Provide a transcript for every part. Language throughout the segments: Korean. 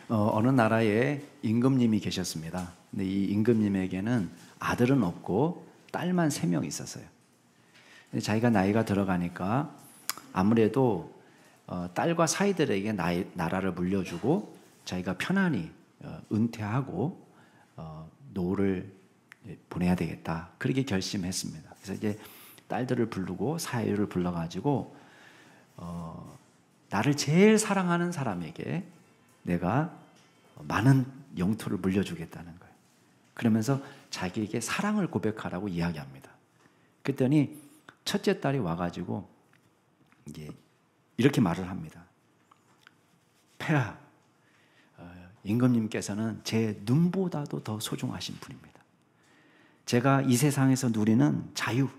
어느 나라에 임금님이 계셨습니다. 근데 이 임금님에게는 아들은 없고 딸만 3명 있었어요. 근데 자기가 나이가 들어가니까 아무래도 딸과 사이들에게 나라를 물려주고 자기가 편안히 은퇴하고 노후를 보내야 되겠다, 그렇게 결심했습니다. 그래서 이제 딸들을 부르고 사위를 불러가지고 나를 제일 사랑하는 사람에게 내가 많은 영토를 물려주겠다는 거예요. 그러면서 자기에게 사랑을 고백하라고 이야기합니다. 그랬더니 첫째 딸이 와가지고 이제 이렇게 말을 합니다. 폐하, 임금님께서는 제 눈보다도 더 소중하신 분입니다. 제가 이 세상에서 누리는 자유,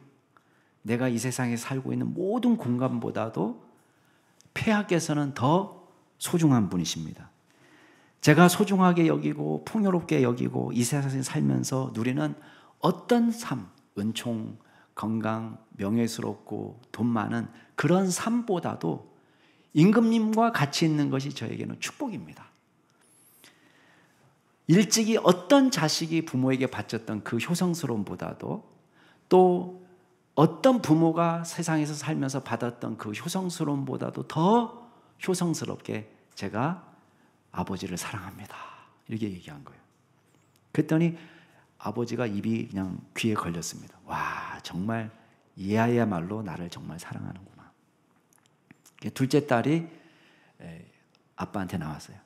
내가 이 세상에 살고 있는 모든 공간보다도 폐하께서는 더 소중한 분이십니다. 제가 소중하게 여기고 풍요롭게 여기고 이 세상에 살면서 누리는 어떤 삶, 은총, 건강, 명예스럽고 돈 많은 그런 삶보다도 임금님과 같이 있는 것이 저에게는 축복입니다. 일찍이 어떤 자식이 부모에게 바쳤던 그 효성스러움보다도, 또 어떤 부모가 세상에서 살면서 받았던 그 효성스러움보다도 더 효성스럽게 제가 아버지를 사랑합니다, 이렇게 얘기한 거예요. 그랬더니 아버지가 입이 그냥 귀에 걸렸습니다. 와, 정말 이 아이야말로 나를 정말 사랑하는구나. 둘째 딸이 아빠한테 나왔어요.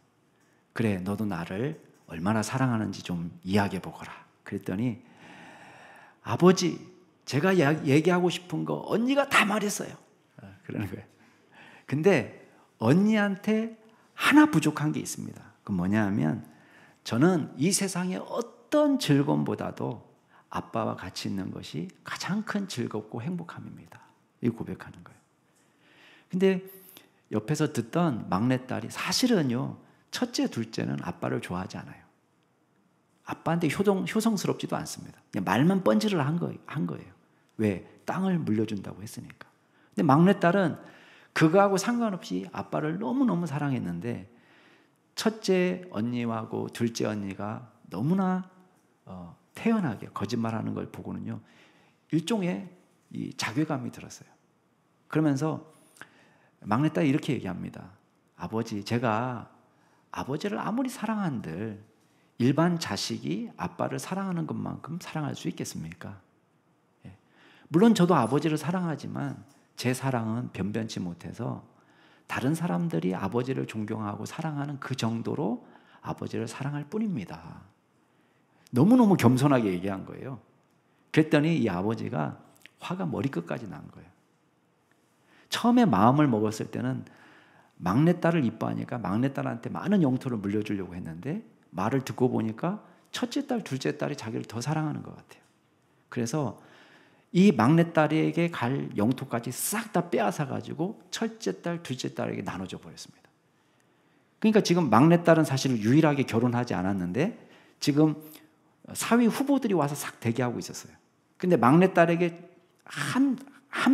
그래, 너도 나를 얼마나 사랑하는지 좀 이야기해 보거라. 그랬더니 아버지, 제가 얘기하고 싶은 거 언니가 다 말했어요. 그러는 거예요. 근데 언니한테 하나 부족한 게 있습니다. 그 뭐냐 하면, 저는 이 세상의 어떤 즐거움보다도 아빠와 같이 있는 것이 가장 큰 즐겁고 행복함입니다. 이 고백하는 거예요. 근데 옆에서 듣던 막내딸이 사실은요, 첫째, 둘째는 아빠를 좋아하지 않아요. 아빠한테 효성스럽지도 않습니다. 그냥 말만 뻔질을 한 거예요. 왜? 땅을 물려준다고 했으니까. 근데 막내딸은 그거하고 상관없이 아빠를 너무너무 사랑했는데, 첫째 언니하고 둘째 언니가 너무나 태연하게 거짓말하는 걸 보고는요, 일종의 이 자괴감이 들었어요. 그러면서 막내딸이 이렇게 얘기합니다. 아버지, 제가 아버지를 아무리 사랑한들 일반 자식이 아빠를 사랑하는 것만큼 사랑할 수 있겠습니까? 물론 저도 아버지를 사랑하지만 제 사랑은 변변치 못해서 다른 사람들이 아버지를 존경하고 사랑하는 그 정도로 아버지를 사랑할 뿐입니다. 너무너무 겸손하게 얘기한 거예요. 그랬더니 이 아버지가 화가 머리끝까지 난 거예요. 처음에 마음을 먹었을 때는 막내딸을 이뻐하니까 막내딸한테 많은 영토를 물려주려고 했는데, 말을 듣고 보니까 첫째 딸, 둘째 딸이 자기를 더 사랑하는 것 같아요. 그래서 이 막내딸에게 갈 영토까지 싹 다 빼앗아 가지고 첫째 딸, 둘째 딸에게 나눠줘 버렸습니다. 그러니까 지금 막내딸은 사실 유일하게 결혼하지 않았는데 지금 사위 후보들이 와서 싹 대기하고 있었어요. 근데 막내딸에게 한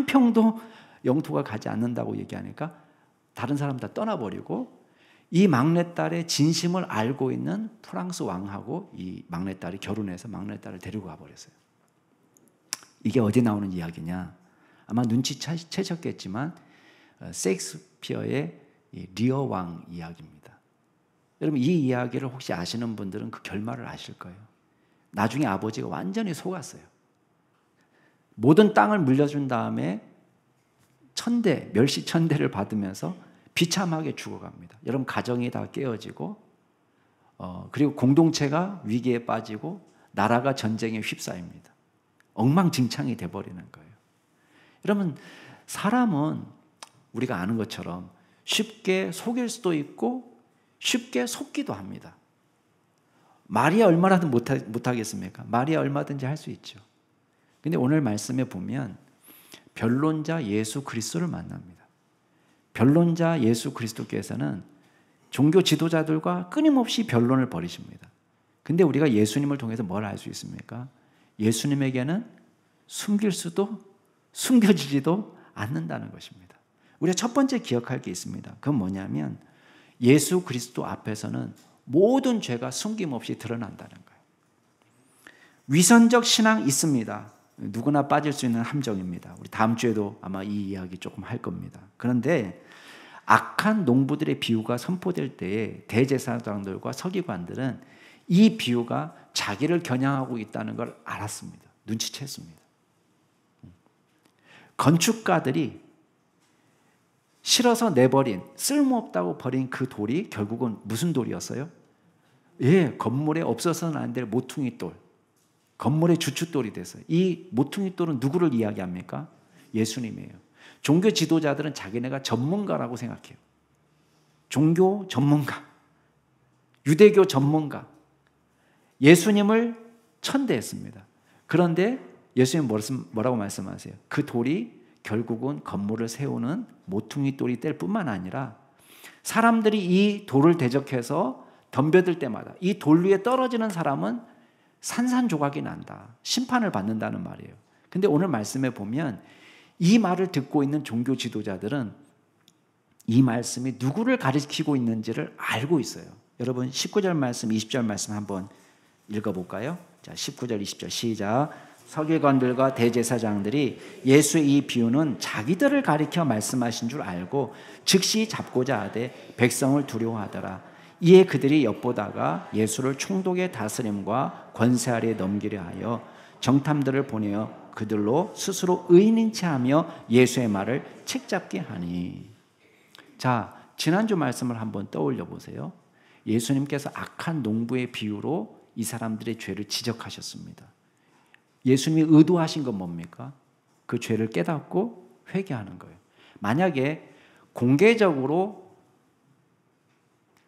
평도 영토가 가지 않는다고 얘기하니까 다른 사람 다 떠나버리고, 이 막내딸의 진심을 알고 있는 프랑스 왕하고 이 막내딸이 결혼해서 막내딸을 데리고 가버렸어요. 이게 어디 나오는 이야기냐? 아마 눈치채셨겠지만 셰익스피어의 리어 왕 이야기입니다. 여러분, 이 이야기를 혹시 아시는 분들은 그 결말을 아실 거예요. 나중에 아버지가 완전히 속았어요. 모든 땅을 물려준 다음에 멸시천대를 받으면서 비참하게 죽어갑니다. 여러분, 가정이 다 깨어지고 그리고 공동체가 위기에 빠지고 나라가 전쟁에 휩싸입니다. 엉망진창이 돼버리는 거예요. 여러분, 사람은 우리가 아는 것처럼 쉽게 속일 수도 있고 쉽게 속기도 합니다. 마리아 얼마나 못하겠습니까? 마리아 얼마든지 할 수 있죠. 근데 오늘 말씀에 보면 변론자 예수 그리스도를 만납니다. 변론자 예수 그리스도께서는 종교 지도자들과 끊임없이 변론을 벌이십니다. 근데 우리가 예수님을 통해서 뭘 알 수 있습니까? 예수님에게는 숨길 수도 숨겨지지도 않는다는 것입니다. 우리가 첫 번째 기억할 게 있습니다. 그건 뭐냐면 예수 그리스도 앞에서는 모든 죄가 숨김없이 드러난다는 거예요. 위선적 신앙 있습니다. 누구나 빠질 수 있는 함정입니다. 우리 다음 주에도 아마 이 이야기 조금 할 겁니다. 그런데 악한 농부들의 비유가 선포될 때에 대제사장들과 서기관들은 이 비유가 자기를 겨냥하고 있다는 걸 알았습니다. 눈치챘습니다. 건축가들이 실어서 내버린, 쓸모없다고 버린 그 돌이 결국은 무슨 돌이었어요? 예, 건물에 없어서는 안 될 모퉁이 돌, 건물의 주춧돌이 됐어요. 이 모퉁이 돌은 누구를 이야기합니까? 예수님이에요. 종교 지도자들은 자기네가 전문가라고 생각해요. 종교 전문가, 유대교 전문가, 예수님을 천대했습니다. 그런데 예수님 뭐라고 말씀하세요? 그 돌이 결국은 건물을 세우는 모퉁이 돌이 될 뿐만 아니라 사람들이 이 돌을 대적해서 덤벼들 때마다 이 돌 위에 떨어지는 사람은 산산조각이 난다. 심판을 받는다는 말이에요. 근데 오늘 말씀에 보면 이 말을 듣고 있는 종교 지도자들은 이 말씀이 누구를 가리키고 있는지를 알고 있어요. 여러분 19절 말씀, 20절 말씀 한번 읽어볼까요? 자, 19절, 20절 시작. 서기관들과 대제사장들이 예수의 이 비유는 자기들을 가리켜 말씀하신 줄 알고 즉시 잡고자 하되 백성을 두려워하더라. 이에 그들이 엿보다가 예수를 총독의 다스림과 권세 아래에 넘기려 하여 정탐들을 보내어 그들로 스스로 의인인 체하며 예수의 말을 책잡게 하니. 자, 지난주 말씀을 한번 떠올려 보세요. 예수님께서 악한 농부의 비유로 이 사람들의 죄를 지적하셨습니다. 예수님이 의도하신 건 뭡니까? 그 죄를 깨닫고 회개하는 거예요. 만약에 공개적으로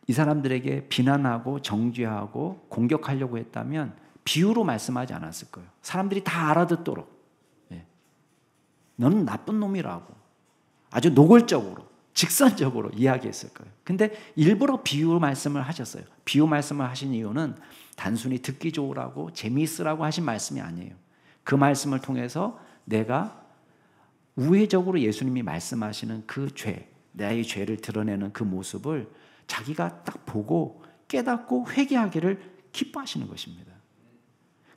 이 사람들에게 비난하고 정죄하고 공격하려고 했다면 비유로 말씀하지 않았을 거예요. 사람들이 다 알아듣도록 너는 나쁜 놈이라고 아주 노골적으로 직선적으로 이야기했을 거예요. 근데 일부러 비유 말씀을 하셨어요. 비유 말씀을 하신 이유는 단순히 듣기 좋으라고 재미있으라고 하신 말씀이 아니에요. 그 말씀을 통해서 내가 우회적으로 예수님이 말씀하시는 그 죄, 나의 죄를 드러내는 그 모습을 자기가 딱 보고 깨닫고 회개하기를 기뻐하시는 것입니다.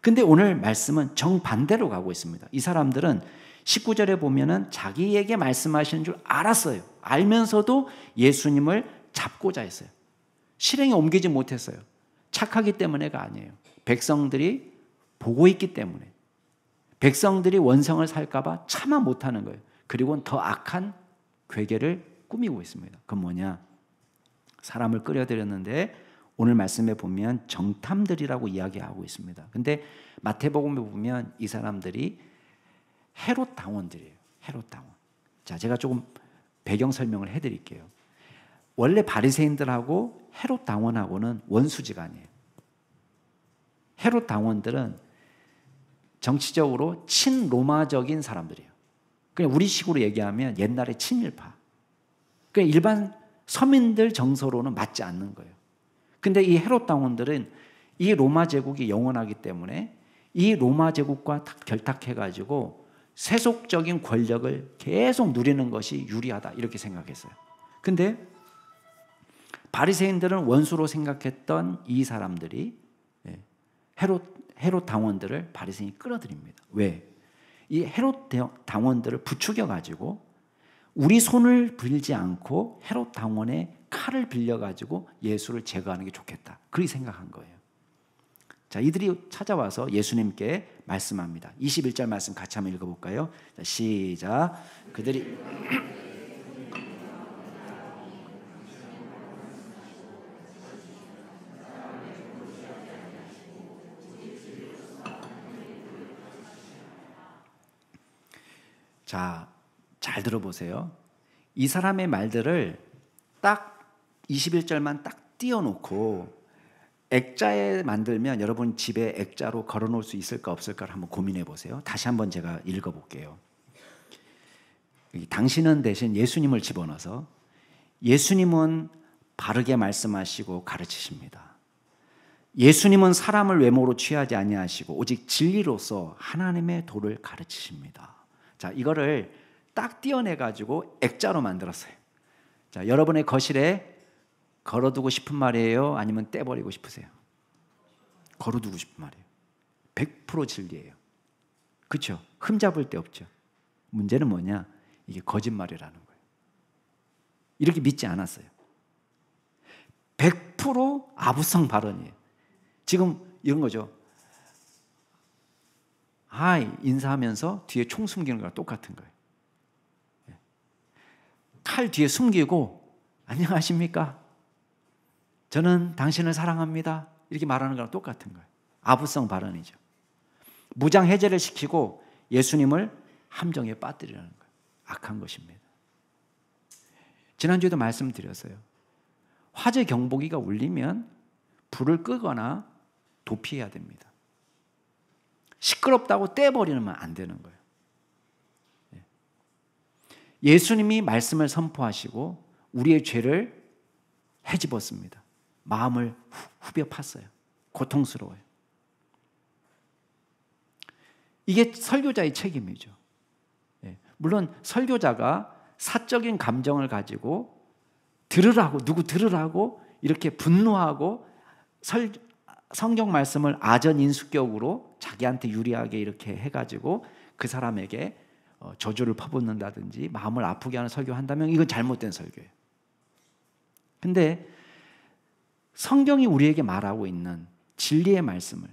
근데 오늘 말씀은 정반대로 가고 있습니다. 이 사람들은 19절에 보면은 자기에게 말씀하시는 줄 알았어요. 알면서도 예수님을 잡고자 했어요. 실행에 옮기지 못했어요. 착하기 때문에가 아니에요. 백성들이 보고 있기 때문에. 백성들이 원성을 살까 봐 참아 못하는 거예요. 그리고 더 악한 괴계를 꾸미고 있습니다. 그건 뭐냐? 사람을 끌어들였는데 오늘 말씀에 보면 정탐들이라고 이야기하고 있습니다. 근데 마태복음에 보면 이 사람들이 헤롯 당원들이에요. 헤롯 당원. 자, 제가 조금 배경 설명을 해드릴게요. 원래 바리새인들하고 헤롯 당원하고는 원수지간이에요. 헤롯 당원들은 정치적으로 친로마적인 사람들이에요. 그냥 우리식으로 얘기하면 옛날에 친일파. 그냥 일반 서민들 정서로는 맞지 않는 거예요. 근데 이 헤롯 당원들은 이 로마 제국이 영원하기 때문에 이 로마 제국과 결탁해가지고 세속적인 권력을 계속 누리는 것이 유리하다 이렇게 생각했어요. 근데 바리새인들은 원수로 생각했던 이 사람들이 헤롯 당원들을 바리새인이 끌어들입니다. 왜? 이 헤롯 당원들을 부추겨가지고 우리 손을 빌지 않고 헤롯 당원의 칼을 빌려가지고 예수를 제거하는 게 좋겠다. 그렇게 생각한 거예요. 자, 이들이 찾아와서 예수님께 말씀합니다. 21절 말씀 같이 한번 읽어볼까요? 자, 시작. 그들이 자, 잘 들어보세요. 이 사람의 말들을 딱 21절만 딱 띄워놓고 액자에 만들면 여러분 집에 액자로 걸어놓을 수 있을까 없을까를 한번 고민해 보세요. 다시 한번 제가 읽어볼게요. 당신은 대신 예수님을 집어넣어서 예수님은 바르게 말씀하시고 가르치십니다. 예수님은 사람을 외모로 취하지 아니하시고 오직 진리로서 하나님의 도를 가르치십니다. 자, 이거를 딱 띄어내 가지고 액자로 만들었어요. 자, 여러분의 거실에 걸어두고 싶은 말이에요? 아니면 떼버리고 싶으세요? 걸어두고 싶은 말이에요. 100% 진리예요. 그렇죠? 흠잡을 데 없죠. 문제는 뭐냐? 이게 거짓말이라는 거예요. 이렇게 믿지 않았어요. 100% 아부성 발언이에요. 지금 이런 거죠. 하이 인사하면서 뒤에 총 숨기는 거랑 똑같은 거예요. 칼 뒤에 숨기고 안녕하십니까? 저는 당신을 사랑합니다. 이렇게 말하는 거랑 똑같은 거예요. 아부성 발언이죠. 무장 해제를 시키고 예수님을 함정에 빠뜨리라는 거예요. 악한 것입니다. 지난주에도 말씀드렸어요. 화재 경보기가 울리면 불을 끄거나 도피해야 됩니다. 시끄럽다고 떼버리면 안 되는 거예요. 예수님이 말씀을 선포하시고 우리의 죄를 헤집었습니다. 마음을 후벼 팠어요. 고통스러워요. 이게 설교자의 책임이죠. 물론 설교자가 사적인 감정을 가지고 들으라고, 누구 들으라고 이렇게 분노하고 성경 말씀을 아전인수격으로 자기한테 유리하게 이렇게 해가지고 그 사람에게 저주를 퍼붓는다든지 마음을 아프게 하는 설교한다면 이건 잘못된 설교예요. 근데 성경이 우리에게 말하고 있는 진리의 말씀을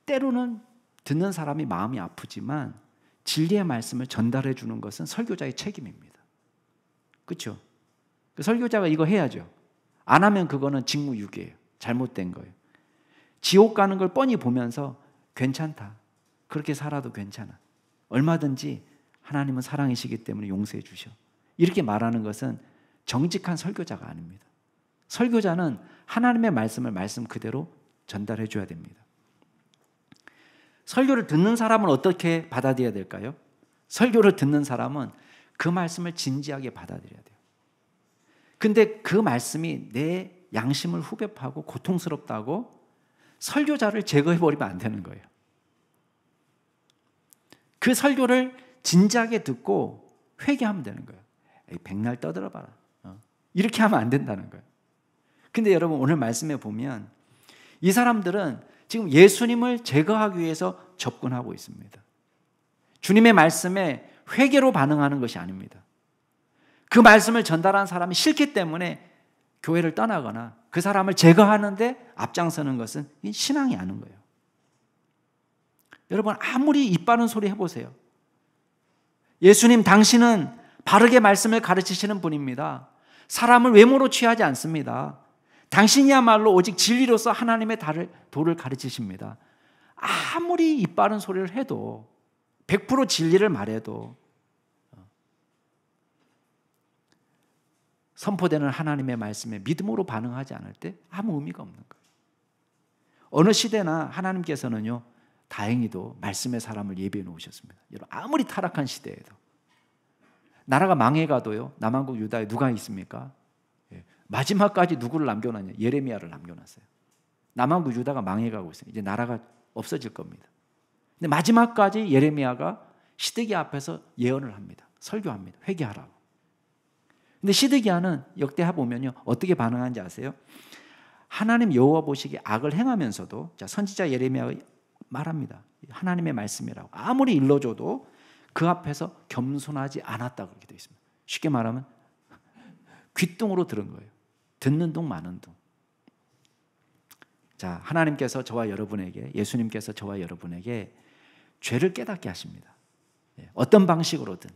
때로는 듣는 사람이 마음이 아프지만 진리의 말씀을 전달해 주는 것은 설교자의 책임입니다. 그렇죠? 그 설교자가 이거 해야죠. 안 하면 그거는 직무유기예요. 잘못된 거예요. 지옥 가는 걸 뻔히 보면서 괜찮다. 그렇게 살아도 괜찮아. 얼마든지 하나님은 사랑이시기 때문에 용서해 주셔. 이렇게 말하는 것은 정직한 설교자가 아닙니다. 설교자는 하나님의 말씀을 말씀 그대로 전달해 줘야 됩니다. 설교를 듣는 사람은 어떻게 받아들여야 될까요? 설교를 듣는 사람은 그 말씀을 진지하게 받아들여야 돼요. 근데 그 말씀이 내 양심을 후벼 파고 고통스럽다고 설교자를 제거해버리면 안 되는 거예요. 그 설교를 진지하게 듣고 회개하면 되는 거예요. 에이, 백날 떠들어봐라. 이렇게 하면 안 된다는 거예요. 근데 여러분 오늘 말씀에 보면 이 사람들은 지금 예수님을 제거하기 위해서 접근하고 있습니다. 주님의 말씀에 회개로 반응하는 것이 아닙니다. 그 말씀을 전달한 사람이 싫기 때문에 교회를 떠나거나 그 사람을 제거하는데 앞장서는 것은 신앙이 아닌 거예요. 여러분 아무리 입 바른 소리 해보세요. 예수님 당신은 바르게 말씀을 가르치시는 분입니다. 사람을 외모로 취하지 않습니다. 당신이야말로 오직 진리로서 하나님의 도를 가르치십니다. 아무리 입 바른 소리를 해도 100% 진리를 말해도 선포되는 하나님의 말씀에 믿음으로 반응하지 않을 때 아무 의미가 없는 거예요. 어느 시대나 하나님께서는요 다행히도 말씀의 사람을 예비해 놓으셨습니다. 여러분 아무리 타락한 시대에도 나라가 망해가도요 남한국 유다에 누가 있습니까? 마지막까지 누구를 남겨놨냐? 예레미야를 남겨놨어요. 남한국 유다가 망해가고 있어요. 이제 나라가 없어질 겁니다. 근데 마지막까지 예레미야가 시드기야 앞에서 예언을 합니다. 설교합니다. 회개하라고. 근데 시드기야는 역대하 보면요 어떻게 반응하는지 아세요? 하나님 여호와 보시기에 악을 행하면서도 자 선지자 예레미야가 말합니다. 하나님의 말씀이라고 아무리 일러줘도 그 앞에서 겸손하지 않았다고 그렇게 되어 있습니다. 쉽게 말하면 귓등으로 들은 거예요. 듣는 둥 마는 둥. 자, 하나님께서 저와 여러분에게 예수님께서 저와 여러분에게 죄를 깨닫게 하십니다. 어떤 방식으로든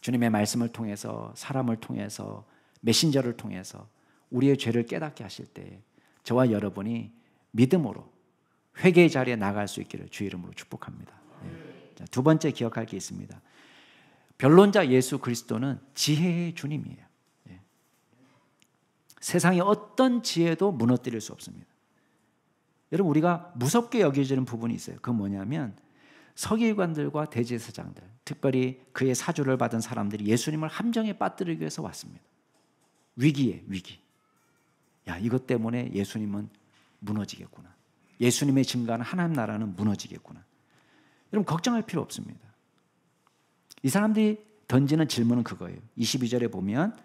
주님의 말씀을 통해서 사람을 통해서 메신저를 통해서 우리의 죄를 깨닫게 하실 때 저와 여러분이 믿음으로 회개의 자리에 나갈 수 있기를 주의 이름으로 축복합니다. 자, 두 번째 기억할 게 있습니다. 변론자 예수 그리스도는 지혜의 주님이에요. 세상의 어떤 지혜도 무너뜨릴 수 없습니다. 여러분 우리가 무섭게 여겨지는 부분이 있어요. 그건 뭐냐면 서기관들과 대제사장들, 특별히 그의 사주를 받은 사람들이 예수님을 함정에 빠뜨리기 위해서 왔습니다. 위기에 위기. 야 이것 때문에 예수님은 무너지겠구나. 예수님의 증거하는 하나님 나라는 무너지겠구나. 여러분 걱정할 필요 없습니다. 이 사람들이 던지는 질문은 그거예요. 22절에 보면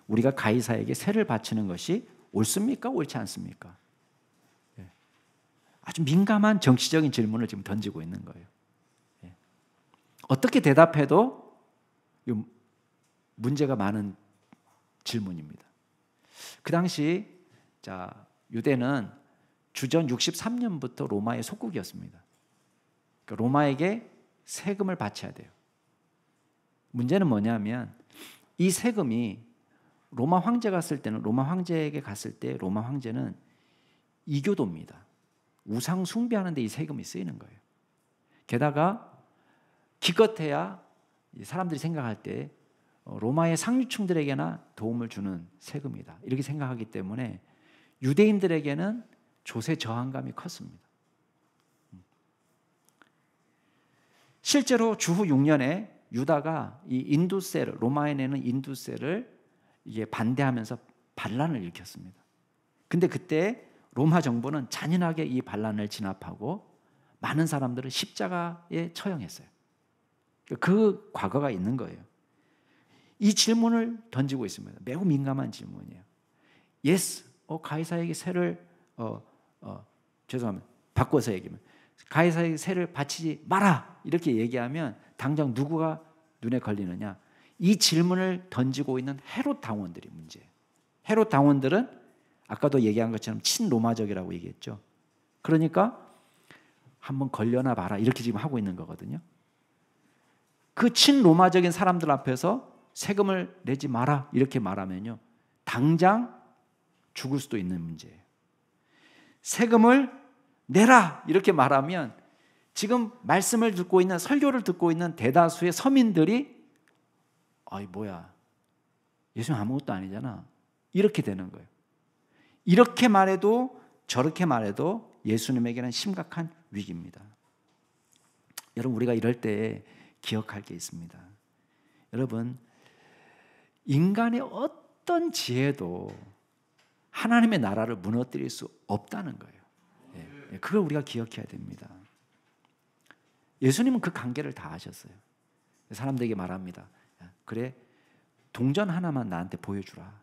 우리가 가이사에게 세를 바치는 것이 옳습니까? 옳지 않습니까? 아주 민감한 정치적인 질문을 지금 던지고 있는 거예요. 어떻게 대답해도 문제가 많은 질문입니다. 그 당시 유대는 주전 63년부터 로마의 속국이었습니다. 그러니까 로마에게 세금을 바쳐야 돼요. 문제는 뭐냐면 이 세금이 로마 황제에게 갔을 때 로마 황제는 이교도입니다. 우상 숭배하는 데 이 세금이 쓰이는 거예요. 게다가 기껏해야 사람들이 생각할 때 로마의 상류층들에게나 도움을 주는 세금이다. 이렇게 생각하기 때문에 유대인들에게는 조세 저항감이 컸습니다. 실제로 주후 6년에 유다가 이 인두세를, 로마에 내는 인두세를 이게 반대하면서 반란을 일으켰습니다. 근데 그때 로마 정부는 잔인하게 이 반란을 진압하고 많은 사람들을 십자가에 처형했어요. 그 과거가 있는 거예요. 이 질문을 던지고 있습니다. 매우 민감한 질문이에요. Yes, 가이사에게 세를 죄송합니다. 바꿔서 얘기하면 가이사에게 세를 바치지 마라 이렇게 얘기하면 당장 누구가 눈에 걸리느냐? 이 질문을 던지고 있는 헤롯 당원들이 문제예요. 헤롯 당원들은 아까도 얘기한 것처럼 친로마적이라고 얘기했죠. 그러니까 한번 걸려나 봐라 이렇게 지금 하고 있는 거거든요. 그 친로마적인 사람들 앞에서 세금을 내지 마라 이렇게 말하면요, 당장 죽을 수도 있는 문제예요. 세금을 내라 이렇게 말하면 지금 말씀을 듣고 있는, 설교를 듣고 있는 대다수의 서민들이 뭐야, 예수님 아무것도 아니잖아 이렇게 되는 거예요. 이렇게 말해도 저렇게 말해도 예수님에게는 심각한 위기입니다. 여러분, 우리가 이럴 때 기억할 게 있습니다. 여러분, 인간의 어떤 지혜도 하나님의 나라를 무너뜨릴 수 없다는 거예요. 그걸 우리가 기억해야 됩니다. 예수님은 그 관계를 다 아셨어요. 사람들에게 말합니다. 그래, 동전 하나만 나한테 보여주라.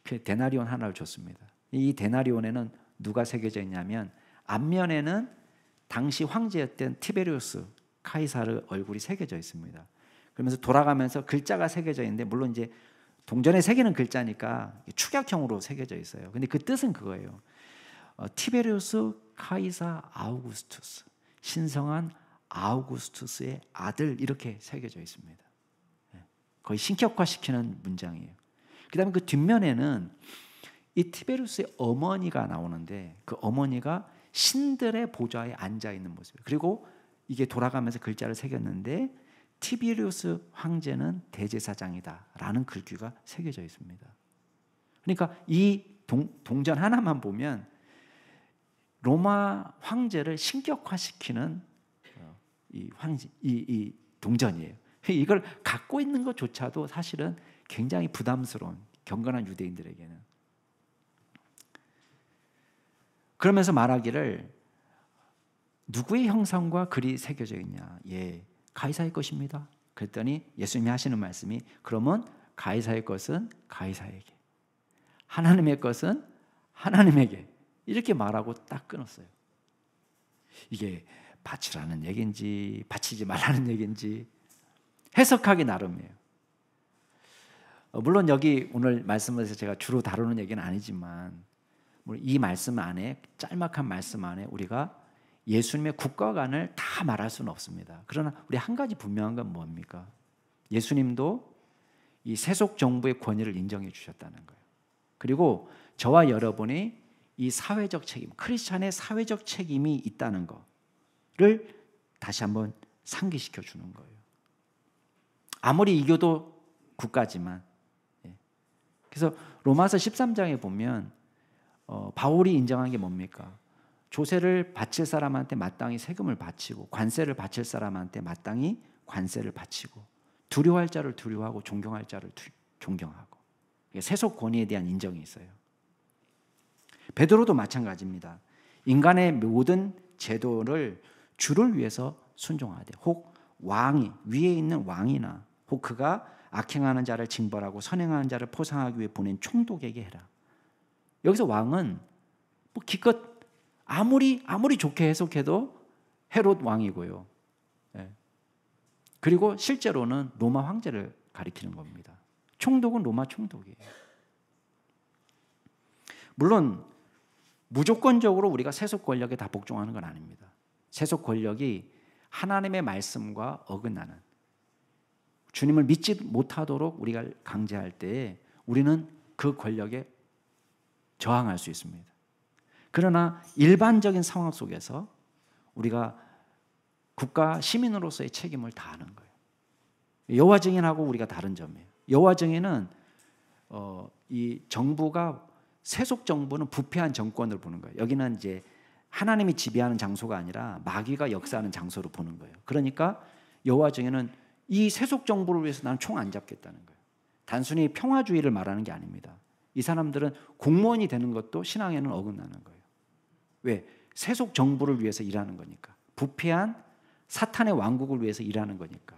그 데나리온 하나를 줬습니다. 이 데나리온에는 누가 새겨져 있냐면 앞면에는 당시 황제였던 티베리우스 카이사르 얼굴이 새겨져 있습니다. 그러면서 돌아가면서 글자가 새겨져 있는데, 물론 이제 동전에 새기는 글자니까 축약형으로 새겨져 있어요. 근데 그 뜻은 그거예요. 티베리우스 카이사 아우구스투스, 신성한 아우구스투스의 아들, 이렇게 새겨져 있습니다. 거의 신격화시키는 문장이에요. 그 다음에 그 뒷면에는 이 티베리우스의 어머니가 나오는데 그 어머니가 신들의 보좌에 앉아있는 모습이에요. 그리고 이게 돌아가면서 글자를 새겼는데 티베리우스 황제는 대제사장이다 라는 글귀가 새겨져 있습니다. 그러니까 이 동전 하나만 보면 로마 황제를 신격화시키는 이 동전이에요. 이걸 갖고 있는 것조차도 사실은 굉장히 부담스러운, 경건한 유대인들에게는. 그러면서 말하기를 누구의 형상과 글이 새겨져 있냐? 가이사의 것입니다. 그랬더니 예수님이 하시는 말씀이, 그러면 가이사의 것은 가이사에게, 하나님의 것은 하나님에게, 이렇게 말하고 딱 끊었어요. 이게 바치라는 얘기인지 바치지 말라는 얘기인지 해석하기 나름이에요. 물론 여기 오늘 말씀에서 제가 주로 다루는 얘기는 아니지만 이 말씀 안에, 짤막한 말씀 안에 우리가 예수님의 국가관을 다 말할 수는 없습니다. 그러나 우리 한 가지 분명한 건 뭡니까? 예수님도 이 세속 정부의 권위를 인정해 주셨다는 거예요. 그리고 저와 여러분이 이 사회적 책임, 크리스찬의 사회적 책임이 있다는 거를 다시 한번 상기시켜 주는 거예요. 아무리 이교도 국가지만. 그래서 로마서 13장에 보면 바울이 인정한 게 뭡니까? 조세를 바칠 사람한테 마땅히 세금을 바치고, 관세를 바칠 사람한테 마땅히 관세를 바치고, 두려워할 자를 두려워하고 존경할 자를 존경하고. 세속 권위에 대한 인정이 있어요. 베드로도 마찬가지입니다. 인간의 모든 제도를 주를 위해서 순종하되, 혹 왕이, 위에 있는 왕이나 혹 그가 악행하는 자를 징벌하고 선행하는 자를 포상하기 위해 보낸 총독에게 해라. 여기서 왕은 뭐 기껏 아무리 좋게 해석해도 헤롯 왕이고요. 예. 그리고 실제로는 로마 황제를 가리키는 겁니다. 총독은 로마 총독이에요. 물론 무조건적으로 우리가 세속 권력에 다 복종하는 건 아닙니다. 세속 권력이 하나님의 말씀과 어긋나는, 주님을 믿지 못하도록 우리가 강제할 때에 우리는 그 권력에 저항할 수 있습니다. 그러나 일반적인 상황 속에서 우리가 국가 시민으로서의 책임을 다하는 거예요. 여호와 증인하고 우리가 다른 점이에요. 여호와 증인은 이 정부가, 세속 정부는 부패한 정권을 보는 거예요. 여기는 이제 하나님이 지배하는 장소가 아니라 마귀가 역사하는 장소로 보는 거예요. 그러니까 여호와 증인은 이 세속 정부를 위해서 나는 총 안 잡겠다는 거예요. 단순히 평화주의를 말하는 게 아닙니다. 이 사람들은 공무원이 되는 것도 신앙에는 어긋나는 거예요. 왜? 세속 정부를 위해서 일하는 거니까. 부패한 사탄의 왕국을 위해서 일하는 거니까.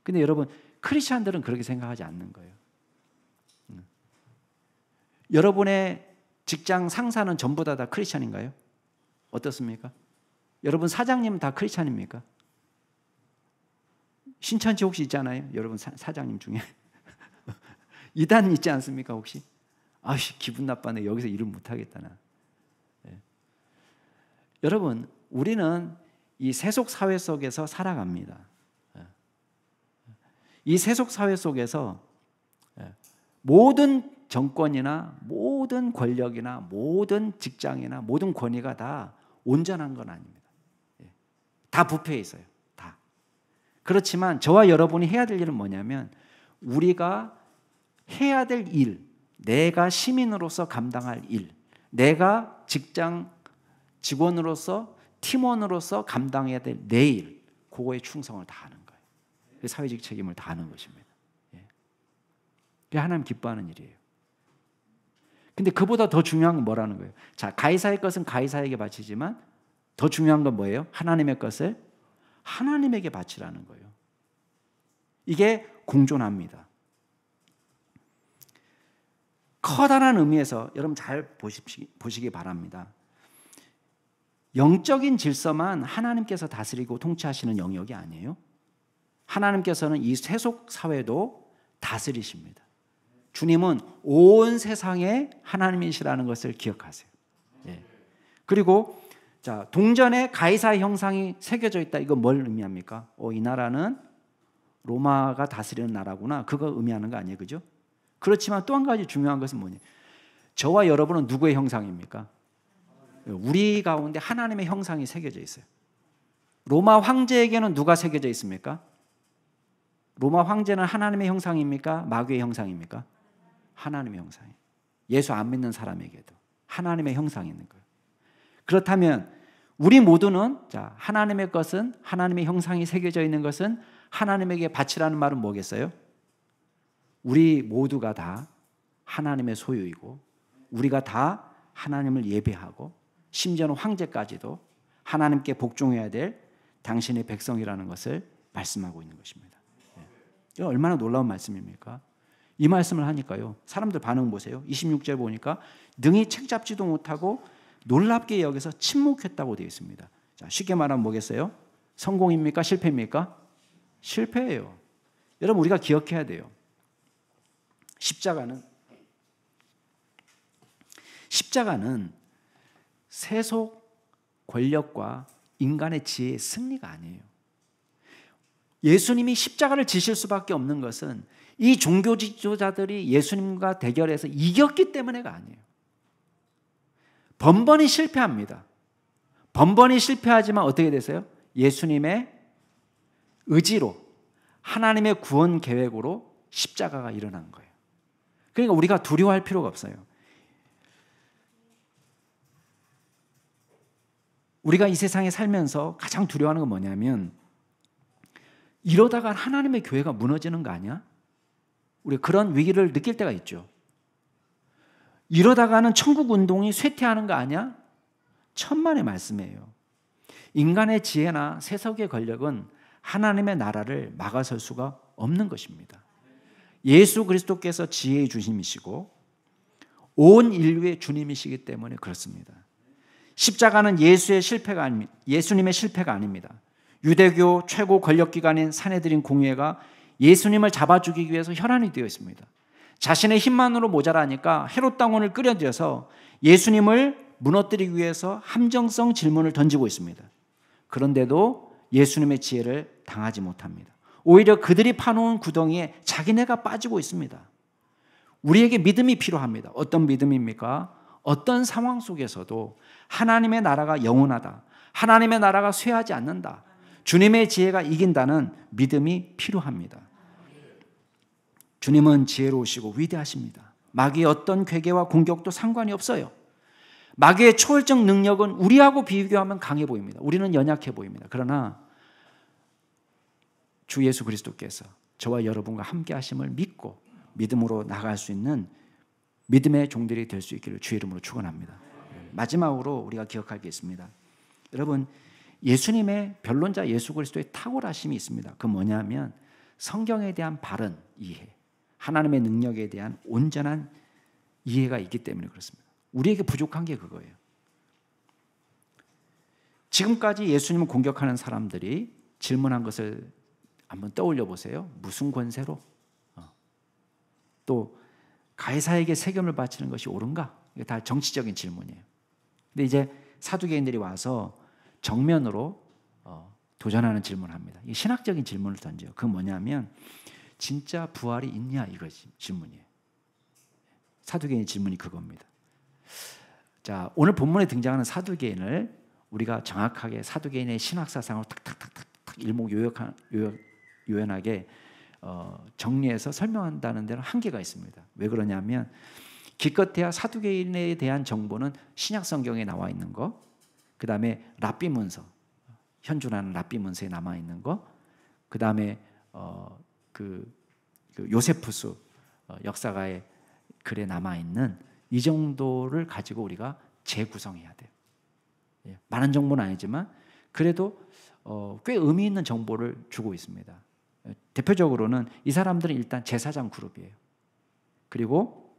근데 여러분, 크리스찬들은 그렇게 생각하지 않는 거예요. 여러분의 직장 상사는 전부 다 크리스찬인가요? 어떻습니까? 여러분 사장님은 다 크리스찬입니까? 신천지 혹시 있잖아요. 여러분 사장님 중에 이단 있지 않습니까 혹시? 아씨 기분 나빠네. 여기서 일을 못하겠다 나. 네. 여러분 우리는 이 세속 사회 속에서 살아갑니다. 이 세속 사회 속에서 모든 정권이나 모든 권력이나 모든 직장이나 모든 권위가 다 온전한 건 아닙니다. 다 부패해 있어요. 다. 그렇지만 저와 여러분이 해야 될 일은 뭐냐면 우리가 해야 될 일, 내가 시민으로서 감당할 일, 내가 직장 직원으로서 팀원으로서 감당해야 될 내 일, 그거에 충성을 다하는 거예요. 사회적 책임을 다하는 것입니다. 그게 하나님 기뻐하는 일이에요. 근데 그보다 더 중요한 건 뭐라는 거예요? 자, 가이사의 것은 가이사에게 바치지만 더 중요한 건 뭐예요? 하나님의 것을 하나님에게 바치라는 거예요. 이게 공존합니다. 커다란 의미에서 여러분 잘 보시기 바랍니다. 영적인 질서만 하나님께서 다스리고 통치하시는 영역이 아니에요. 하나님께서는 이 세속 사회도 다스리십니다. 주님은 온 세상의 하나님이시라는 것을 기억하세요. 예. 그리고 자, 동전에 가이사의 형상이 새겨져 있다. 이거 뭘 의미합니까? 이 나라는 로마가 다스리는 나라구나. 그거 의미하는 거 아니에요, 그죠? 그렇지만 또 한 가지 중요한 것은 뭐냐? 저와 여러분은 누구의 형상입니까? 우리 가운데 하나님의 형상이 새겨져 있어요. 로마 황제에게는 누가 새겨져 있습니까? 로마 황제는 하나님의 형상입니까? 마귀의 형상입니까? 하나님의 형상이에요. 예수 안 믿는 사람에게도 하나님의 형상이 있는 거예요. 그렇다면 우리 모두는 자, 하나님의 것은 하나님의 형상이 새겨져 있는 것은 하나님에게 바치라는 말은 뭐겠어요? 우리 모두가 다 하나님의 소유이고 우리가 다 하나님을 예배하고 심지어는 황제까지도 하나님께 복종해야 될 당신의 백성이라는 것을 말씀하고 있는 것입니다. 이 얼마나 놀라운 말씀입니까? 이 말씀을 하니까요. 사람들 반응 보세요. 26절 보니까 능히 책잡지도 못하고 놀랍게 여겨서 침묵했다고 되어 있습니다. 자, 쉽게 말하면 뭐겠어요? 성공입니까? 실패입니까? 실패예요. 여러분 우리가 기억해야 돼요. 십자가는 세속 권력과 인간의 지혜의 승리가 아니에요. 예수님이 십자가를 지실 수밖에 없는 것은 이 종교 지도자들이 예수님과 대결해서 이겼기 때문에가 아니에요. 번번이 실패합니다. 번번이 실패하지만 어떻게 되세요? 예수님의 의지로 하나님의 구원 계획으로 십자가가 일어난 거예요. 그러니까 우리가 두려워할 필요가 없어요. 우리가 이 세상에 살면서 가장 두려워하는 건 뭐냐면 이러다가 하나님의 교회가 무너지는 거 아니야? 우리 그런 위기를 느낄 때가 있죠. 이러다가는 천국 운동이 쇠퇴하는 거 아니야? 천만의 말씀이에요. 인간의 지혜나 세속의 권력은 하나님의 나라를 막아설 수가 없는 것입니다. 예수 그리스도께서 지혜의 중심이시고 온 인류의 주님이시기 때문에 그렇습니다. 십자가는 예수님의 실패가 아닙니다. 유대교 최고 권력기관인 산헤드린 공회가 예수님을 잡아 죽이기 위해서 혈안이 되어 있습니다. 자신의 힘만으로 모자라니까 헤롯 당원을 끌어들여서 예수님을 무너뜨리기 위해서 함정성 질문을 던지고 있습니다. 그런데도 예수님의 지혜를 당하지 못합니다. 오히려 그들이 파놓은 구덩이에 자기네가 빠지고 있습니다. 우리에게 믿음이 필요합니다. 어떤 믿음입니까? 어떤 상황 속에서도 하나님의 나라가 영원하다, 하나님의 나라가 쇠하지 않는다, 주님의 지혜가 이긴다는 믿음이 필요합니다. 주님은 지혜로우시고 위대하십니다. 마귀의 어떤 괴계와 공격도 상관이 없어요. 마귀의 초월적 능력은 우리하고 비교하면 강해 보입니다. 우리는 연약해 보입니다. 그러나 주 예수 그리스도께서 저와 여러분과 함께 하심을 믿고 믿음으로 나갈 수 있는 믿음의 종들이 될 수 있기를 주의 이름으로 축원합니다. 마지막으로 우리가 기억할 게 있습니다. 여러분, 예수님의 변론자 예수 그리스도의 탁월하심이 있습니다. 그 뭐냐면 성경에 대한 바른 이해, 하나님의 능력에 대한 온전한 이해가 있기 때문에 그렇습니다. 우리에게 부족한 게 그거예요. 지금까지 예수님을 공격하는 사람들이 질문한 것을 한번 떠올려 보세요. 무슨 권세로? 또 가이사에게 세금을 바치는 것이 옳은가? 이게 다 정치적인 질문이에요. 근데 이제 사두개인들이 와서 정면으로 도전하는 질문을 합니다. 이 신학적인 질문을 던져요. 그 뭐냐면 진짜 부활이 있냐 이것이 질문이에요. 사두개인의 질문이 그겁니다. 자, 오늘 본문에 등장하는 사두개인을 우리가 정확하게 사두개인의 신학 사상을 탁탁탁탁 일목요연하게 정리해서 설명한다는 데는 한계가 있습니다. 왜 그러냐면 기껏해야 사두개인에 대한 정보는 신약 성경에 나와 있는 거, 그 다음에 랍비 문서, 현존하는 랍비 문서에 남아 있는 거, 그 다음에 그 요세푸스 역사가의 글에 남아 있는 이 정도를 가지고 우리가 재구성해야 돼요. 많은 정보는 아니지만 그래도 꽤 의미 있는 정보를 주고 있습니다. 대표적으로는 이 사람들은 일단 제사장 그룹이에요. 그리고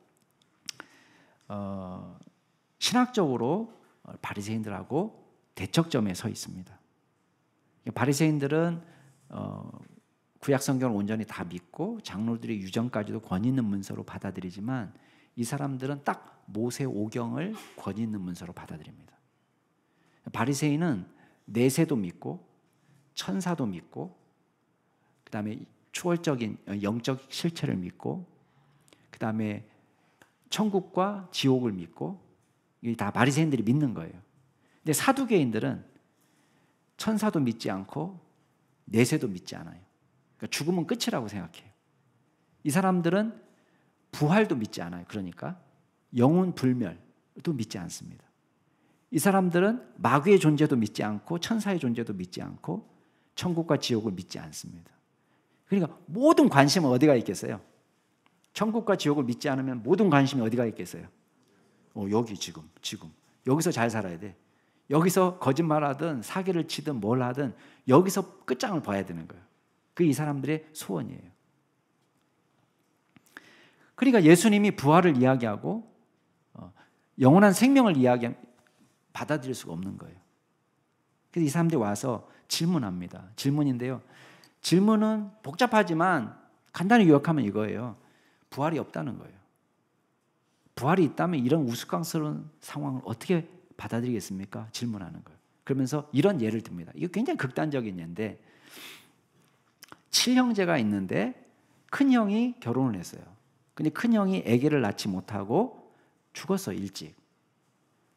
신학적으로 바리새인들하고 대척점에 서 있습니다. 바리새인들은 구약 성경을 온전히 다 믿고 장로들의 유전까지도 권위 있는 문서로 받아들이지만 이 사람들은 딱 모세 오경을 권위 있는 문서로 받아들입니다. 바리새인은 내세도 믿고 천사도 믿고 그 다음에 초월적인 영적 실체를 믿고 그 다음에 천국과 지옥을 믿고 이게 다 바리새인들이 믿는 거예요. 근데 사두개인들은 천사도 믿지 않고 내세도 믿지 않아요. 그러니까 죽으면 끝이라고 생각해요. 이 사람들은 부활도 믿지 않아요. 그러니까 영혼 불멸도 믿지 않습니다. 이 사람들은 마귀의 존재도 믿지 않고 천사의 존재도 믿지 않고 천국과 지옥을 믿지 않습니다. 그러니까 모든 관심은 어디가 있겠어요? 천국과 지옥을 믿지 않으면 모든 관심이 어디가 있겠어요? 여기 지금 여기서 잘 살아야 돼. 여기서 거짓말하든 사기를 치든 뭘 하든 여기서 끝장을 봐야 되는 거예요. 그게 이 사람들의 소원이에요. 그러니까 예수님이 부활을 이야기하고 영원한 생명을 받아들일 수가 없는 거예요. 그래서 이 사람들이 와서 질문합니다. 질문인데요. 질문은 복잡하지만 간단히 요약하면 이거예요. 부활이 없다는 거예요. 부활이 있다면 이런 우스꽝스러운 상황을 어떻게 받아들이겠습니까? 질문하는 거예요. 그러면서 이런 예를 듭니다. 이거 굉장히 극단적인 예인데 7형제가 있는데 큰형이 결혼을 했어요. 근데 큰형이 아기를 낳지 못하고 죽었어, 일찍.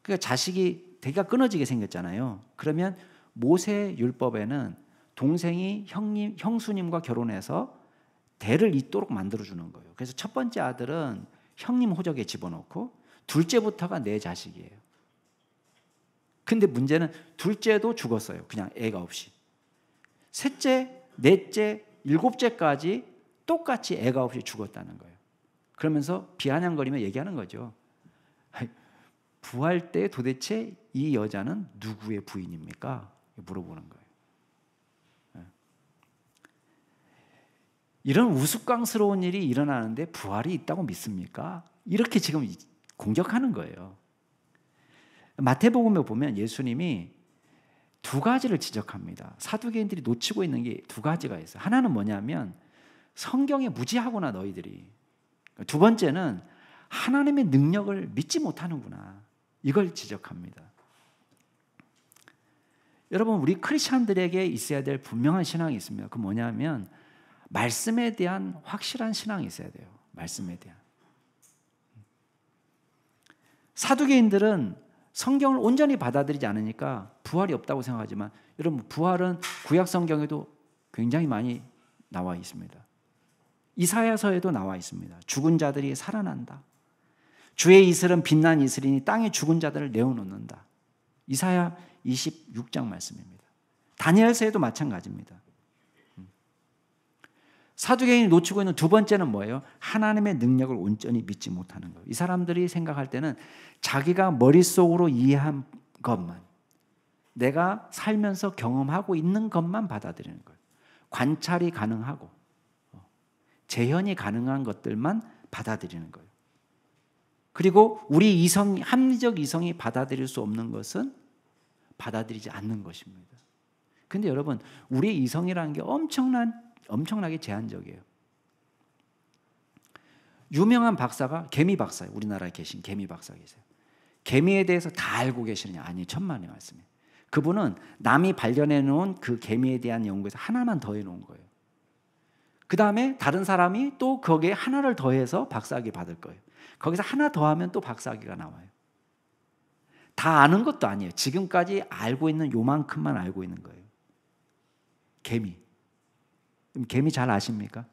그러니까 자식이 대가 끊어지게 생겼잖아요. 그러면 모세 율법에는 동생이 형수님과 결혼해서 대를 잇도록 만들어주는 거예요. 그래서 첫 번째 아들은 형님 호적에 집어넣고 둘째부터가 내 자식이에요. 근데 문제는 둘째도 죽었어요. 그냥 애가 없이. 셋째, 넷째, 일곱째까지 똑같이 애가 없이 죽었다는 거예요. 그러면서 비아냥거리며 얘기하는 거죠. 부활 때 도대체 이 여자는 누구의 부인입니까? 물어보는 거예요. 이런 우스꽝스러운 일이 일어나는데 부활이 있다고 믿습니까? 이렇게 지금 공격하는 거예요. 마태복음에 보면 예수님이 두 가지를 지적합니다. 사두개인들이 놓치고 있는 게 두 가지가 있어요. 하나는 뭐냐면 성경에 무지하구나 너희들이. 두 번째는 하나님의 능력을 믿지 못하는구나. 이걸 지적합니다. 여러분, 우리 크리스찬들에게 있어야 될 분명한 신앙이 있습니다. 그 뭐냐면 말씀에 대한 확실한 신앙이 있어야 돼요. 말씀에 대한. 사두개인들은 성경을 온전히 받아들이지 않으니까 부활이 없다고 생각하지만 여러분, 부활은 구약 성경에도 굉장히 많이 나와 있습니다. 이사야서에도 나와 있습니다. 죽은 자들이 살아난다. 주의 이슬은 빛난 이슬이니 땅에 죽은 자들을 내어놓는다. 이사야 26장 말씀입니다. 다니엘서에도 마찬가지입니다. 사두개인이 놓치고 있는 두 번째는 뭐예요? 하나님의 능력을 온전히 믿지 못하는 거예요. 이 사람들이 생각할 때는 자기가 머릿속으로 이해한 것만, 내가 살면서 경험하고 있는 것만 받아들이는 거예요. 관찰이 가능하고 재현이 가능한 것들만 받아들이는 거예요. 그리고 우리 합리적 이성이 받아들일 수 없는 것은 받아들이지 않는 것입니다. 근데 여러분, 우리의 이성이라는 게 엄청나게 제한적이에요. 유명한 박사가 개미 박사예요. 우리나라에 계신 개미 박사 계세요. 개미에 대해서 다 알고 계시느냐? 아니, 천만의 말씀이에요. 그분은 남이 발견해 놓은 그 개미에 대한 연구에서 하나만 더해 놓은 거예요. 그 다음에 다른 사람이 또 거기에 하나를 더해서 박사학위 받을 거예요. 거기서 하나 더하면 또 박사학위가 나와요. 다 아는 것도 아니에요. 지금까지 알고 있는 요만큼만 알고 있는 거예요. 개미. 개미 잘 아십니까?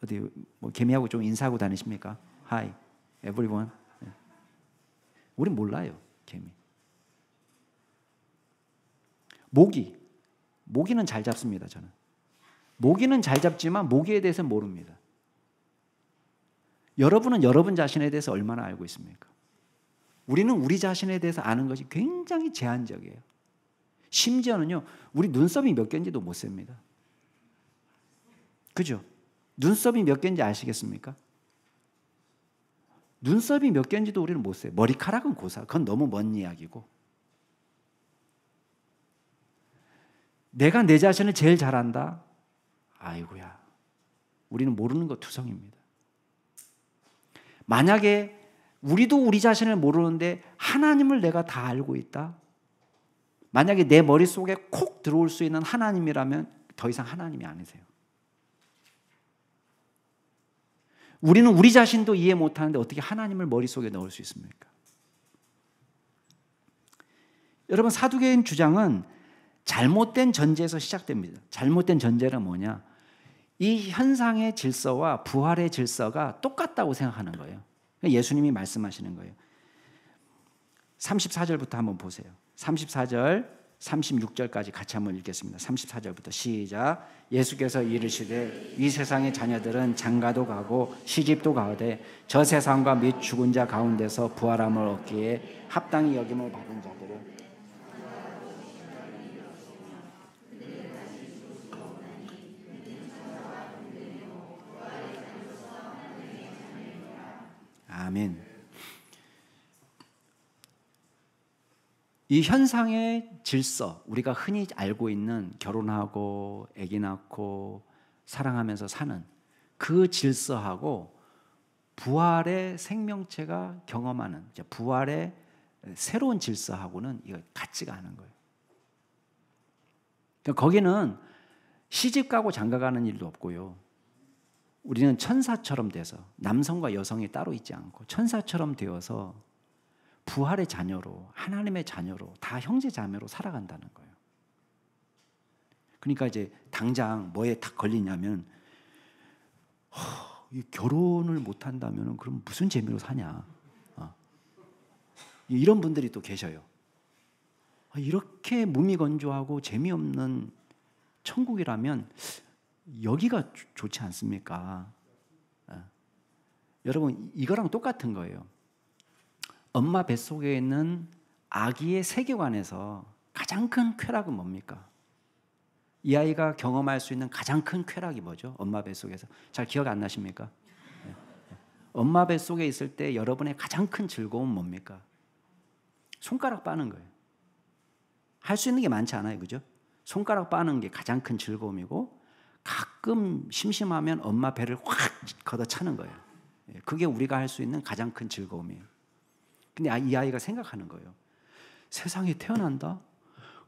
어디 뭐 개미하고 좀 인사하고 다니십니까? Hi, everyone. 우린 몰라요, 개미. 모기는 잘 잡습니다, 저는. 모기는 잘 잡지만 모기에 대해서는 모릅니다. 여러분은 여러분 자신에 대해서 얼마나 알고 있습니까? 우리는 우리 자신에 대해서 아는 것이 굉장히 제한적이에요. 심지어는요, 우리 눈썹이 몇 개인지도 못 셉니다. 그죠? 눈썹이 몇 개인지 아시겠습니까? 눈썹이 몇 개인지도 우리는 못 세요. 머리카락은 고사. 그건 너무 먼 이야기고. 내가 내 자신을 제일 잘 안다? 아이고야. 우리는 모르는 것 투성입니다. 만약에 우리도 우리 자신을 모르는데 하나님을 내가 다 알고 있다? 만약에 내 머릿속에 콕 들어올 수 있는 하나님이라면 더 이상 하나님이 아니세요. 우리는 우리 자신도 이해 못하는데 어떻게 하나님을 머릿속에 넣을 수 있습니까? 여러분, 사두개인 주장은 잘못된 전제에서 시작됩니다. 잘못된 전제는 뭐냐? 이 현상의 질서와 부활의 질서가 똑같다고 생각하는 거예요. 예수님이 말씀하시는 거예요. 34절부터 한번 보세요. 34절, 36절까지 같이 한번 읽겠습니다. 34절부터 시작. 예수께서 이르시되 이 세상의 자녀들은 장가도 가고 시집도 가되 저 세상과 및 죽은 자 가운데서 부활함을 얻기에 합당히 여김을 받은 자들은 아멘. 이 현상의 질서, 우리가 흔히 알고 있는 결혼하고 아기 낳고 사랑하면서 사는 그 질서하고 부활의 생명체가 경험하는 부활의 새로운 질서하고는 이거 같지가 않은 거예요. 그러니까 거기는 시집가고 장가가는 일도 없고요. 우리는 천사처럼 돼서 남성과 여성이 따로 있지 않고 천사처럼 되어서 부활의 자녀로, 하나님의 자녀로, 다 형제 자매로 살아간다는 거예요. 그러니까 이제 당장 뭐에 딱 걸리냐면 결혼을 못 한다면 그럼 무슨 재미로 사냐? 이런 분들이 또 계셔요. 이렇게 무미건조하고 재미없는 천국이라면 여기가 좋지 않습니까? 여러분, 이거랑 똑같은 거예요. 엄마 뱃속에 있는 아기의 세계관에서 가장 큰 쾌락은 뭡니까? 이 아이가 경험할 수 있는 가장 큰 쾌락이 뭐죠? 엄마 뱃속에서. 잘 기억 안 나십니까? 엄마 뱃속에 있을 때 여러분의 가장 큰 즐거움은 뭡니까? 손가락 빠는 거예요. 할 수 있는 게 많지 않아요, 그죠? 손가락 빠는 게 가장 큰 즐거움이고, 가끔 심심하면 엄마 배를 확 걷어차는 거예요. 그게 우리가 할 수 있는 가장 큰 즐거움이에요. 근데 이 아이가 생각하는 거예요. 세상에 태어난다?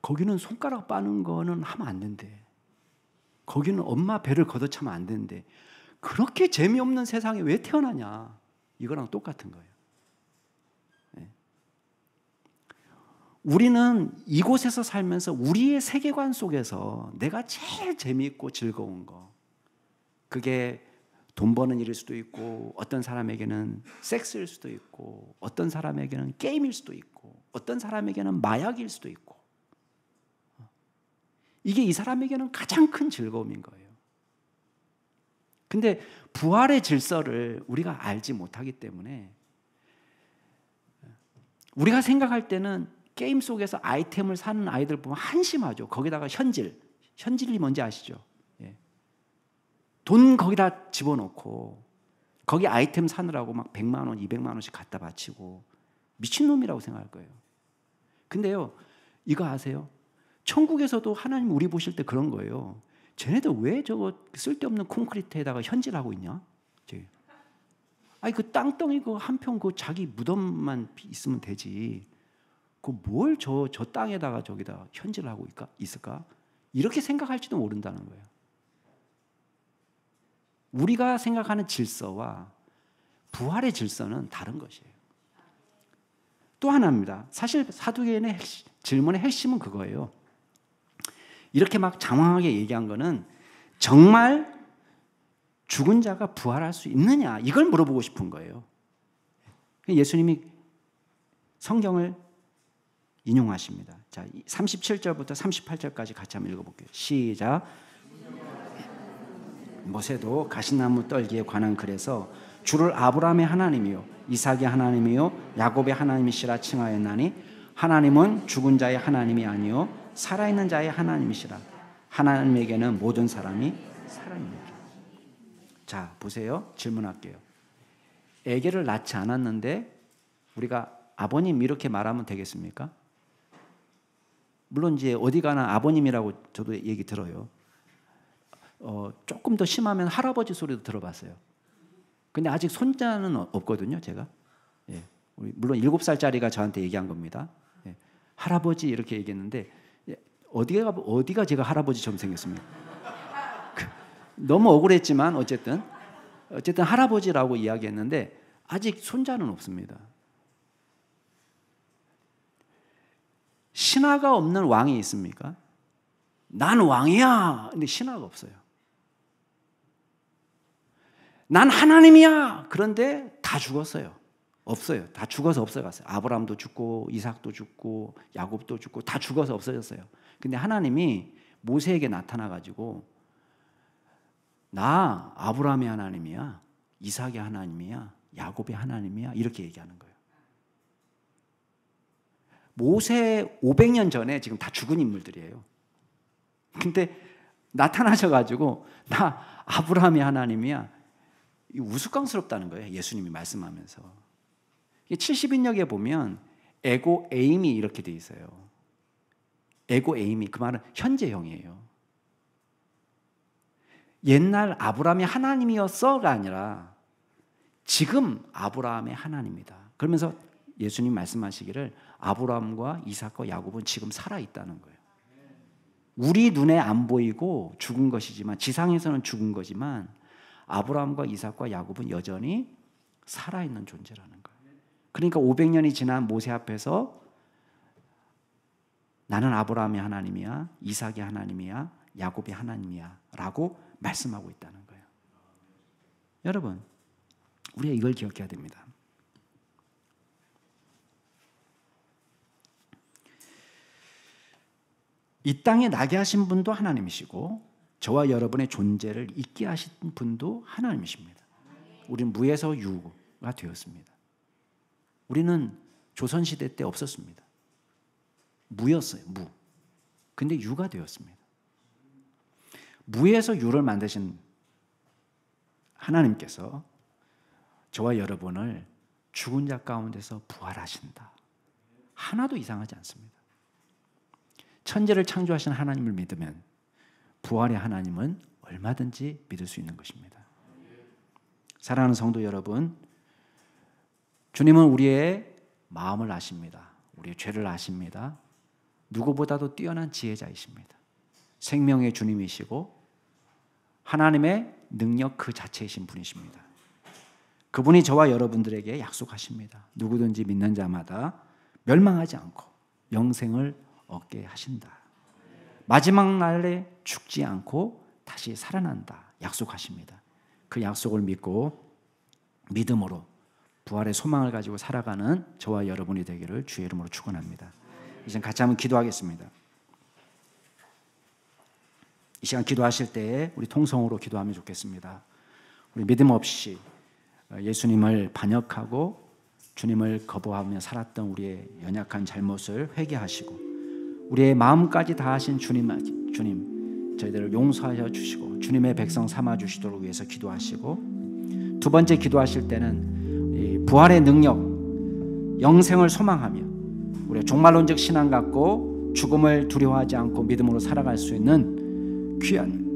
거기는 손가락 빠는 거는 하면 안 된대. 거기는 엄마 배를 걷어차면 안 된대. 그렇게 재미없는 세상에 왜 태어나냐? 이거랑 똑같은 거예요. 우리는 이곳에서 살면서 우리의 세계관 속에서 내가 제일 재미있고 즐거운 거, 그게 돈 버는 일일 수도 있고, 어떤 사람에게는 섹스일 수도 있고, 어떤 사람에게는 게임일 수도 있고, 어떤 사람에게는 마약일 수도 있고, 이게 이 사람에게는 가장 큰 즐거움인 거예요. 근데 부활의 질서를 우리가 알지 못하기 때문에 우리가 생각할 때는 게임 속에서 아이템을 사는 아이들 보면 한심하죠. 거기다가 현질이 뭔지 아시죠? 돈 거기다 집어넣고 거기 아이템 사느라고 막 100만 원, 200만 원씩 갖다 바치고 미친놈이라고 생각할 거예요. 근데요, 이거 아세요? 천국에서도 하나님 우리 보실 때 그런 거예요. 쟤네들 왜 저거 쓸데없는 콘크리트에다가 현질하고 있냐? 아니 그 땅덩이 그 한 평 그 자기 무덤만 있으면 되지. 그 뭘 저 땅에다가 저기다 현질하고 있을까? 이렇게 생각할지도 모른다는 거예요. 우리가 생각하는 질서와 부활의 질서는 다른 것이에요. 또 하나입니다. 사실 사두개인의 질문의 핵심은 그거예요. 이렇게 막 장황하게 얘기한 거는 정말 죽은 자가 부활할 수 있느냐, 이걸 물어보고 싶은 거예요. 예수님이 성경을 인용하십니다. 자, 37절부터 38절까지 같이 한번 읽어볼게요. 시작. 모세도 가시나무 떨기에 관한 글에서 주를 아브라함의 하나님이요 이삭의 하나님이요 야곱의 하나님이시라 칭하였나니 하나님은 죽은 자의 하나님이 아니요 살아있는 자의 하나님이시라. 하나님에게는 모든 사람이 살아있느니라. 자, 보세요. 질문할게요. 아기를 낳지 않았는데 우리가 아버님 이렇게 말하면 되겠습니까? 물론 이제 어디 가나 아버님이라고 저도 얘기 들어요. 조금 더 심하면 할아버지 소리도 들어봤어요. 근데 아직 손자는 없거든요, 제가. 예. 물론 7살짜리가 저한테 얘기한 겁니다. 예. 할아버지 이렇게 얘기했는데 어디가 제가 할아버지처럼 생겼습니까? 너무 억울했지만 어쨌든 할아버지라고 이야기했는데 아직 손자는 없습니다. 신하가 없는 왕이 있습니까? 난 왕이야. 근데 신하가 없어요. 난 하나님이야. 그런데 다 죽었어요. 없어요. 다 죽어서 없어졌어요. 아브라함도 죽고 이삭도 죽고 야곱도 죽고 다 죽어서 없어졌어요. 근데 하나님이 모세에게 나타나가지고 나 아브라함의 하나님이야, 이삭의 하나님이야, 야곱의 하나님이야 이렇게 얘기하는 거예요. 모세 500년 전에 지금 다 죽은 인물들이에요. 근데 나타나셔가지고 나 아브라함의 하나님이야. 우스꽝스럽다는 거예요. 예수님이 말씀하면서. 70인역에 보면 에고 에임이 이렇게 돼 있어요. 에고 에임이 그 말은 현재형이에요. 옛날 아브라함이 하나님이었어가 아니라 지금 아브라함의 하나님이다. 그러면서 예수님 말씀하시기를 아브라함과 이삭과 야곱은 지금 살아있다는 거예요. 우리 눈에 안 보이고 죽은 것이지만 지상에서는 죽은 거지만 아브라함과 이삭과 야곱은 여전히 살아있는 존재라는 거예요. 그러니까 500년이 지난 모세 앞에서 나는 아브라함의 하나님이야, 이삭의 하나님이야, 야곱의 하나님이야 라고 말씀하고 있다는 거예요. 여러분, 우리가 이걸 기억해야 됩니다. 이 땅에 나게 하신 분도 하나님이시고 저와 여러분의 존재를 있게 하신 분도 하나님이십니다. 우리는 무에서 유가 되었습니다. 우리는 조선시대 때 없었습니다. 무였어요. 무. 근데 유가 되었습니다. 무에서 유를 만드신 하나님께서 저와 여러분을 죽은 자 가운데서 부활하신다. 하나도 이상하지 않습니다. 천지를 창조하신 하나님을 믿으면 부활의 하나님은 얼마든지 믿을 수 있는 것입니다. 사랑하는 성도 여러분, 주님은 우리의 마음을 아십니다. 우리의 죄를 아십니다. 누구보다도 뛰어난 지혜자이십니다. 생명의 주님이시고 하나님의 능력 그 자체이신 분이십니다. 그분이 저와 여러분들에게 약속하십니다. 누구든지 믿는 자마다 멸망하지 않고 영생을 얻게 하신다. 마지막 날에 죽지 않고 다시 살아난다 약속하십니다. 그 약속을 믿고 믿음으로 부활의 소망을 가지고 살아가는 저와 여러분이 되기를 주의 이름으로 축원합니다. 이제 같이 한번 기도하겠습니다. 이 시간 기도하실 때에 우리 통성으로 기도하면 좋겠습니다. 우리 믿음 없이 예수님을 반역하고 주님을 거부하며 살았던 우리의 연약한 잘못을 회개하시고 우리의 마음까지 다하신 주님 저희들을 용서하여 주시고 주님의 백성 삼아 주시도록 위해서 기도하시고, 두 번째 기도하실 때는 이 부활의 능력, 영생을 소망하며 우리가 종말론적 신앙 갖고 죽음을 두려워하지 않고 믿음으로 살아갈 수 있는 귀한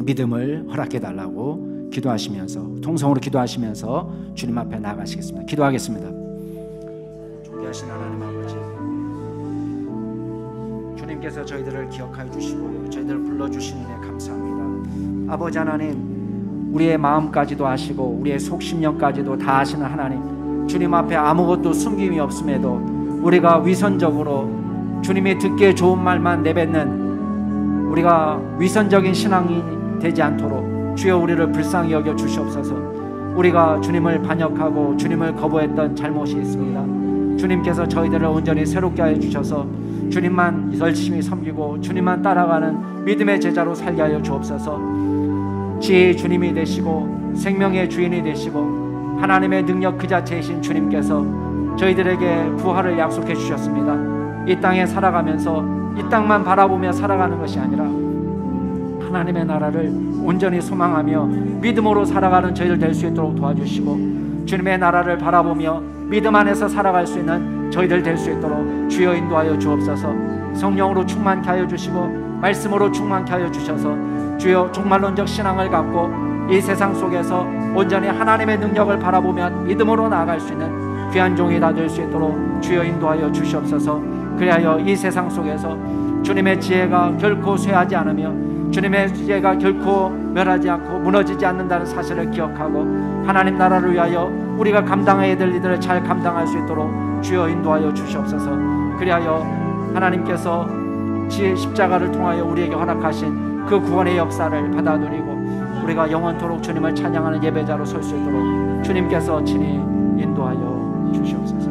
믿음을 허락해 달라고 기도하시면서, 통성으로 기도하시면서 주님 앞에 나아가시겠습니다. 기도하겠습니다. 존귀하신 하나님 아버지, 주님께서 저희들을 기억하여 주시고 저희들을 불러주시는 데 감사합니다. 아버지 하나님, 우리의 마음까지도 아시고 우리의 속심령까지도 다 아시는 하나님, 주님 앞에 아무것도 숨김이 없음에도 우리가 위선적으로 주님이 듣기에 좋은 말만 내뱉는 우리가 위선적인 신앙이 되지 않도록 주여 우리를 불쌍히 여겨 주시옵소서. 우리가 주님을 반역하고 주님을 거부했던 잘못이 있습니다. 주님께서 저희들을 온전히 새롭게 하여 주셔서 주님만 열심히 섬기고 주님만 따라가는 믿음의 제자로 살게 하여 주옵소서. 지혜의 주님이 되시고 생명의 주인이 되시고 하나님의 능력 그 자체이신 주님께서 저희들에게 부활을 약속해 주셨습니다. 이 땅에 살아가면서 이 땅만 바라보며 살아가는 것이 아니라 하나님의 나라를 온전히 소망하며 믿음으로 살아가는 저희들 될 수 있도록 도와주시고, 주님의 나라를 바라보며 믿음 안에서 살아갈 수 있는 저희들 될 수 있도록 주여 인도하여 주옵소서. 성령으로 충만케 하여 주시고 말씀으로 충만케 하여 주셔서 주여 종말론적 신앙을 갖고 이 세상 속에서 온전히 하나님의 능력을 바라보며 믿음으로 나아갈 수 있는 귀한 종이 다 될 수 있도록 주여 인도하여 주시옵소서. 그리하여 이 세상 속에서 주님의 지혜가 결코 쇠하지 않으며 주님의 지혜가 결코 멸하지 않고 무너지지 않는다는 사실을 기억하고 하나님 나라를 위하여 우리가 감당해야 될 일들을 잘 감당할 수 있도록 주여 인도하여 주시옵소서. 그리하여 하나님께서 십자가를 통하여 우리에게 허락하신 그 구원의 역사를 받아 누리고 우리가 영원토록 주님을 찬양하는 예배자로 설 수 있도록 주님께서 친히 인도하여 주시옵소서.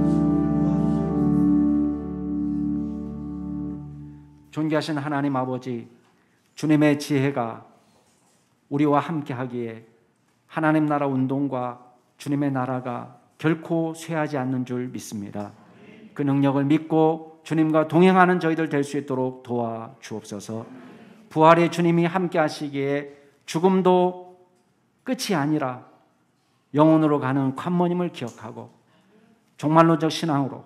존귀하신 하나님 아버지, 주님의 지혜가 우리와 함께하기에 하나님 나라 운동과 주님의 나라가 결코 쇠하지 않는 줄 믿습니다. 그 능력을 믿고 주님과 동행하는 저희들 될 수 있도록 도와주옵소서. 부활의 주님이 함께하시기에 죽음도 끝이 아니라 영혼으로 가는 관문임을 기억하고 종말론적 신앙으로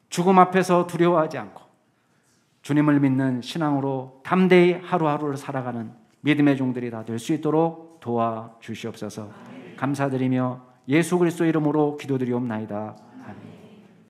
죽음 앞에서 두려워하지 않고 주님을 믿는 신앙으로 담대히 하루하루를 살아가는 믿음의 종들이 다 될 수 있도록 도와주시옵소서. 감사드리며 예수 그리스도 이름으로 기도드리옵나이다.